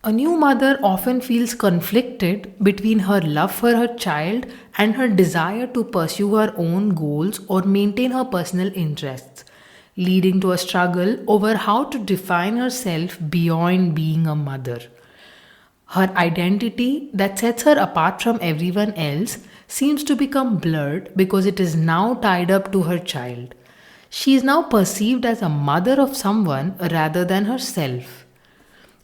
A new mother often feels conflicted between her love for her child and her desire to pursue her own goals or maintain her personal interests, leading to a struggle over how to define herself beyond being a mother. Her identity that sets her apart from everyone else seems to become blurred because it is now tied up to her child. She is now perceived as a mother of someone rather than herself.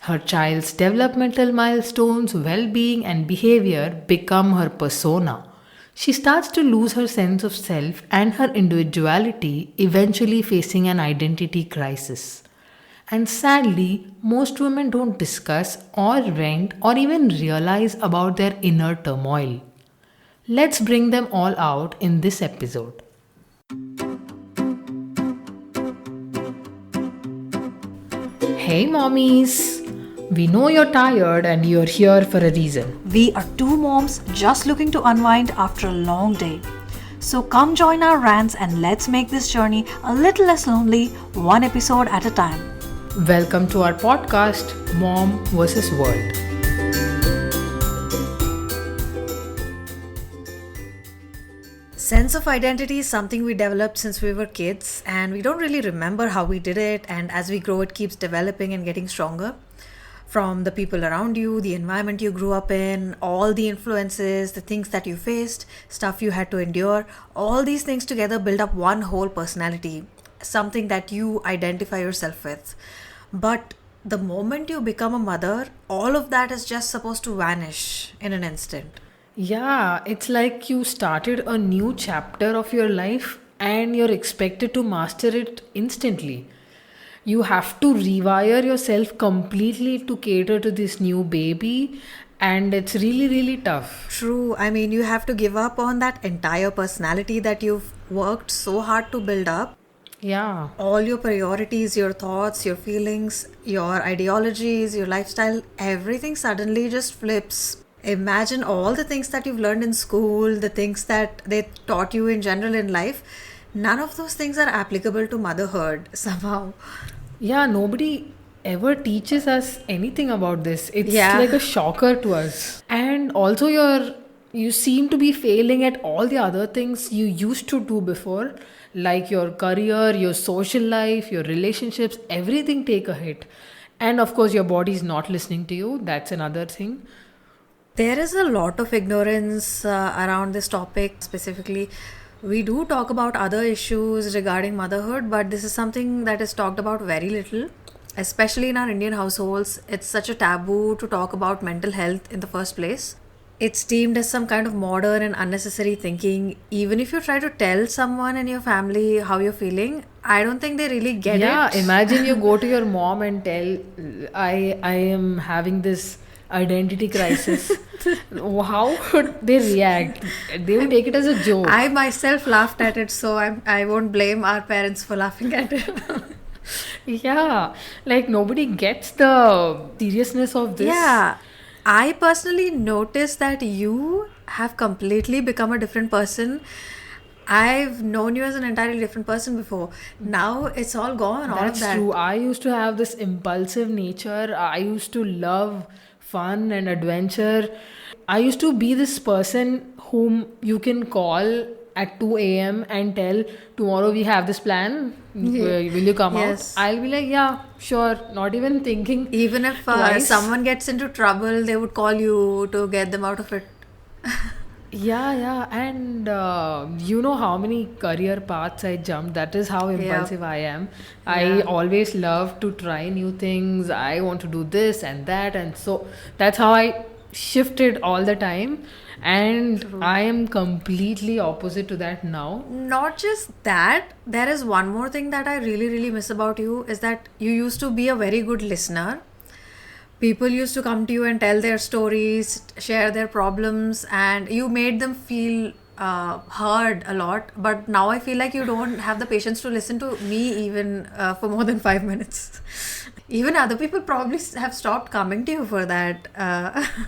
Her child's developmental milestones, well being, and behavior become her persona. She starts to lose her sense of self and her individuality, eventually facing an identity crisis. And sadly, most women don't discuss or vent or even realize about their inner turmoil. Let's bring them all out in this episode. Hey mommies! We know you're tired and you're here for a reason. We are two moms just looking to unwind after a long day. So come join our rants and let's make this journey a little less lonely, one episode at a time. Welcome to our podcast, Mom vs. World. Sense of identity is something we developed since we were kids, and we don't really remember how we did it, and as we grow it keeps developing and getting stronger. From the people around you, the environment you grew up in, all the influences, the things that you faced, stuff you had to endure, all these things together build up one whole personality, something that you identify yourself with. But the moment you become a mother, all of that is just supposed to vanish in an instant. Yeah, it's like you started a new chapter of your life and you're expected to master it instantly. You have to rewire yourself completely to cater to this new baby, and it's really, really tough. True. I mean, you have to give up on that entire personality that you've worked so hard to build up. Yeah. All your priorities, your thoughts, your feelings, your ideologies, your lifestyle, everything suddenly just flips. Imagine all the things that you've learned in school, the things that they taught you in general in life. None of those things are applicable to motherhood somehow. Yeah, nobody ever teaches us anything about this. It's Yeah. like a shocker to us. And also you seem to be failing at all the other things you used to do before, like your career, your social life, your relationships, everything take a hit. And of course your body is not listening to you. That's another thing. There is a lot of ignorance around this topic specifically. We do talk about other issues regarding motherhood, but this is something that is talked about very little, especially in our Indian households. It's such a taboo to talk about mental health in the first place. It's deemed as some kind of modern and unnecessary thinking. Even if you try to tell someone in your family how you're feeling, I don't think they really get Yeah, it. imagine you go to your mom and tell I am having this identity crisis. How would they react? They will take it as a joke. I myself laughed at it, so I won't blame our parents for laughing at it. Yeah, like nobody gets the seriousness of this. Yeah, I personally noticed that you have completely become a different person. I've known you as an entirely different person before. Now it's all gone, all of That's that. true. I used to have this impulsive nature. I used to love fun and adventure. I used to be this person whom you can call at 2 a.m. and tell, tomorrow we have this plan. Will you come Yes. out? I'll be like, yeah, sure. Not even thinking Even if twice. someone gets into trouble, they would call you to get them out of it. Yeah. And you know how many career paths I jumped. That is how impulsive I am. I Yeah. always love to try new things. I want to do this and that. And so that's how I shifted all the time. And I am completely opposite to that now. Not just that, there is one more thing that I really, really miss about you is that you used to be a very good listener. People used to come to you and tell their stories, share their problems, and you made them feel heard a lot. But now I feel like you don't have the patience to listen to me even for more than 5 minutes. Even other people probably have stopped coming to you for that.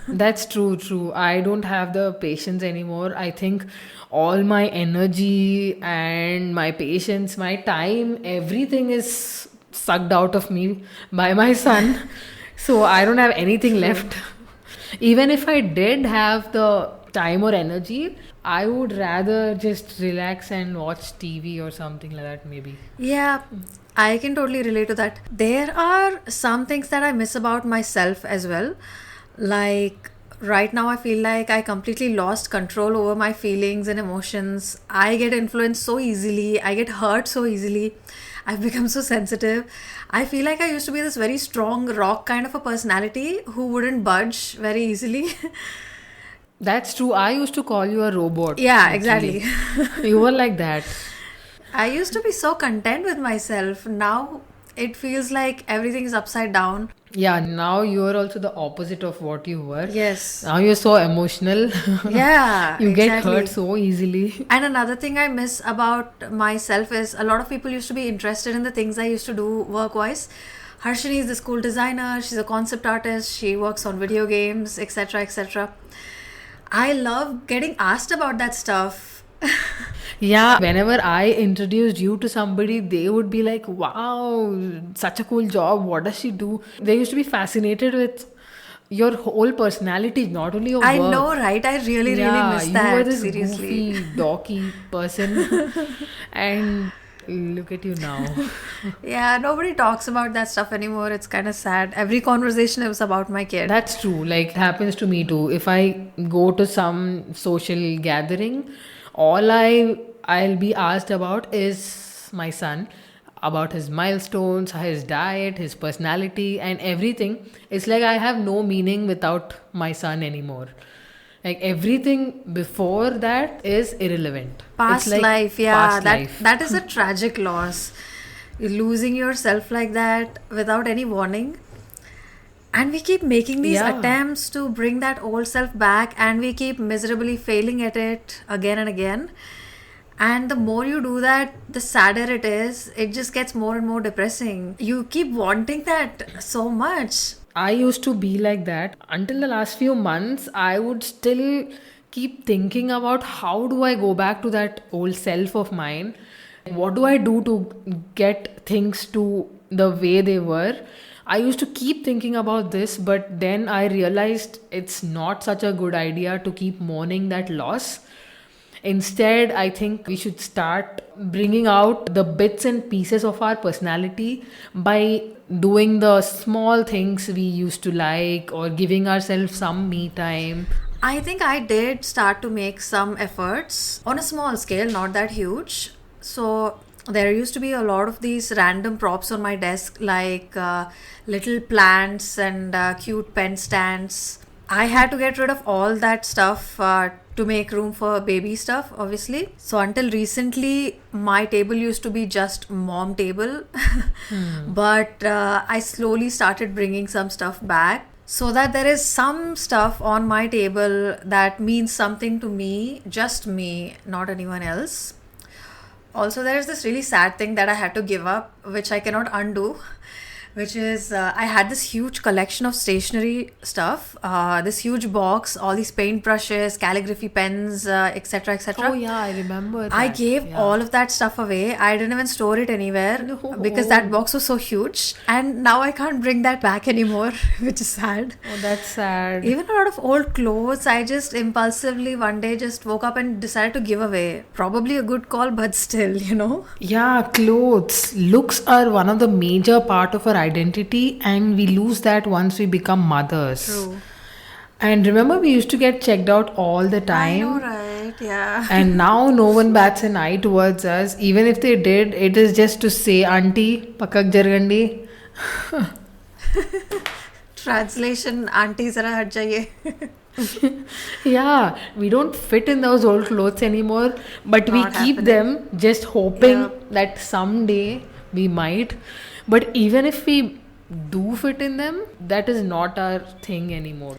That's true. I don't have the patience anymore. I think all my energy and my patience, my time, everything is sucked out of me by my son. So I don't have anything left. Even if I did have the time or energy, I would rather just relax and watch TV or something like that, maybe. Yeah, I can totally relate to that. There are some things that I miss about myself as well. Like right now, I feel like I completely lost control over my feelings and emotions. I get influenced so easily, I get hurt so easily. I've become so sensitive. I feel like I used to be this very strong rock kind of a personality who wouldn't budge very easily. That's true. I used to call you a robot. Yeah, Actually, exactly. you were like that. I used to be so content with myself. Now it feels like everything is upside down. Yeah, now you're also the opposite of what you were. Yes. Now you're so emotional. Yeah, You get hurt exactly. so easily. And another thing I miss about myself is a lot of people used to be interested in the things I used to do work wise. Harshini is the school designer, she's a concept artist, she works on video games, etc. etc. I love getting asked about that stuff. Yeah, whenever I introduced you to somebody, they would be like, wow, such a cool job. What does she do? They used to be fascinated with your whole personality, not only your I work. know, right? I really, really Yeah, miss you were that. this Seriously. goofy, dorky person. And look at you now. Yeah, nobody talks about that stuff anymore. It's kind of sad. Every conversation is about my kid. That's true. Like, it happens to me too. If I go to some social gathering, all I'll be asked about is my son, about his milestones, his diet, his personality, and everything. It's like I have no meaning without my son anymore. Like everything before that is irrelevant. Past It's like life, yeah, past that life. that is a tragic loss. You're losing yourself like that without any warning. And we keep making these Yeah. attempts to bring that old self back, and we keep miserably failing at it again and again. And the more you do that, the sadder it is. It just gets more and more depressing. You keep wanting that so much. I used to be like that until the last few months. I would still keep thinking about how do I go back to that old self of mine? What do I do to get things to the way they were? I used to keep thinking about this, but then I realized it's not such a good idea to keep mourning that loss. Instead, I think we should start bringing out the bits and pieces of our personality by doing the small things we used to like or giving ourselves some me time. I think I did start to make some efforts on a small scale, not that huge. So there used to be a lot of these random props on my desk, like little plants and cute pen stands. I had to get rid of all that stuff to make room for baby stuff, obviously. So until recently, my table used to be just mom table, but I slowly started bringing some stuff back so that there is some stuff on my table that means something to me, just me, not anyone else. Also, there is this really sad thing that I had to give up, which I cannot undo, which is I had this huge collection of stationery stuff, this huge box, all these paint brushes, calligraphy pens, etc. etc. Oh, yeah, I remember I that. gave Yeah. all of that stuff away. I didn't even store it anywhere No. because that box was so huge. And now I can't bring that back anymore, which is sad. Oh, that's sad. Even a lot of old clothes, I just impulsively one day just woke up and decided to give away. Probably a good call, but still, you know. Yeah, clothes. Looks are one of the major part of our identity, and we lose that once we become mothers. True. And remember, we used to get checked out all the I time. know, right? Yeah. And now no one bats an eye towards us. Even if they did, it is just to say, Auntie, pakak jargandi. Translation, auntie zara hat jaiye. Yeah, we don't fit in those old clothes anymore, but we Not keep happening. them just hoping Yeah. that someday we might. But even if we do fit in them, that is not our thing anymore.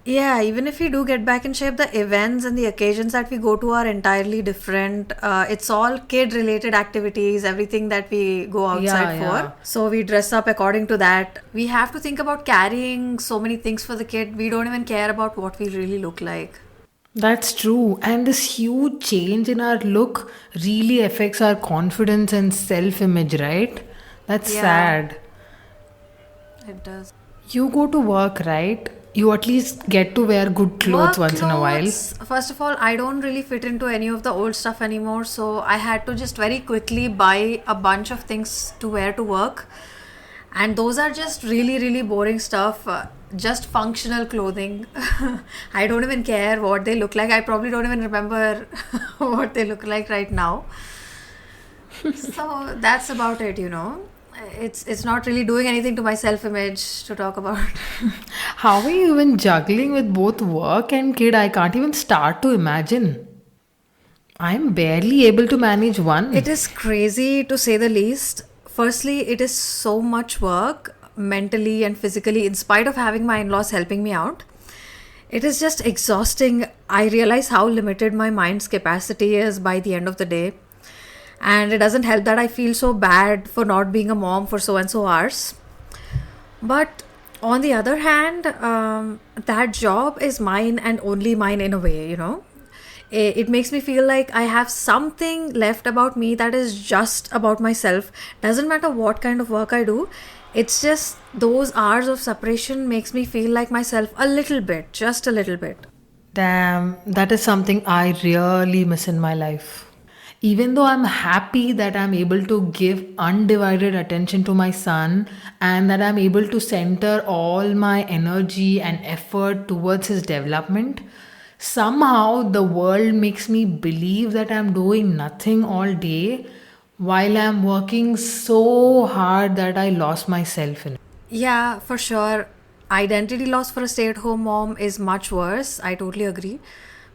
Yeah, even if we do get back in shape, the events and the occasions that we go to are entirely different. It's all kid related activities, everything that we go outside Yeah, for. yeah. So we dress up according to that. We have to think about carrying so many things for the kid. We don't even care about what we really look like. That's true. And this huge change in our look really affects our confidence and self image, right? That's Yeah. sad. It does. You go to work, right? You at least get to wear good clothes Work once in a while. clothes, first of all, I don't really fit into any of the old stuff anymore, so I had to just very quickly buy a bunch of things to wear to work. And those are just really, really boring stuff, just functional clothing. I don't even care what they look like. I probably don't even remember what they look like right now. So that's about it. It's not really doing anything to my self image to talk about. How are you even juggling with both work and kid? I can't even start to imagine. I'm barely able to manage It one. is crazy to say the least. Firstly, it is so much work mentally and physically, in spite of having my in laws helping me out. It is just exhausting. I realize how limited my mind's capacity is by the end of the day. And it doesn't help that I feel so bad for not being a mom for so and so hours. But on the other hand, that job is mine and only mine in a way. It makes me feel like I have something left about me that is just about myself. Doesn't matter what kind of work I do. It's just those hours of separation makes me feel like myself a little bit, just a little bit. Damn, that is something I really miss in my life. Even though I'm happy that I'm able to give undivided attention to my son and that I'm able to center all my energy and effort towards his development, somehow the world makes me believe that I'm doing nothing all day while I'm working so hard that I lost myself in it. Yeah, for sure. Identity loss for a stay at home mom is much worse. I totally agree.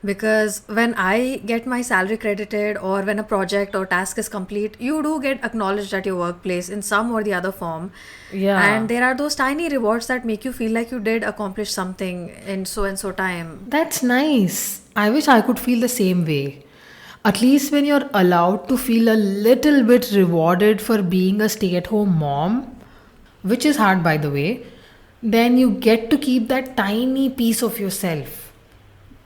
Because when I get my salary credited or when a project or task is complete, you do get acknowledged at your workplace in some or the other form. Yeah. And there are those tiny rewards that make you feel like you did accomplish something in so and so time. That's nice. I wish I could feel the same way. At least when you're allowed to feel a little bit rewarded for being a stay at home mom, which is hard by the way, then you get to keep that tiny piece of yourself.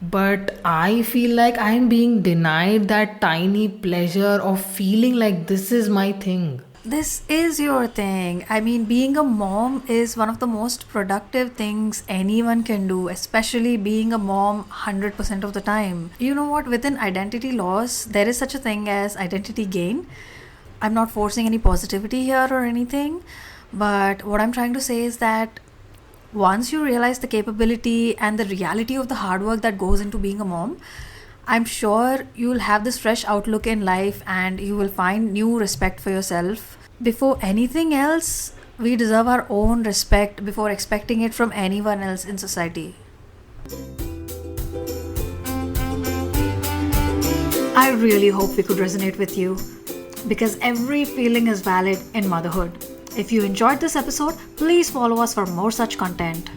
But I feel like I'm being denied that tiny pleasure of feeling like this is my thing. This is your thing. I mean, being a mom is one of the most productive things anyone can do, especially being a mom 100% of the time. You know what? Within identity loss, there is such a thing as identity gain. I'm not forcing any positivity here or anything, but what I'm trying to say is that once you realize the capability and the reality of the hard work that goes into being a mom, I'm sure you'll have this fresh outlook in life and you will find new respect for yourself. Before anything else, we deserve our own respect before expecting it from anyone else in society. I really hope we could resonate with you because every feeling is valid in motherhood. If you enjoyed this episode, please follow us for more such content.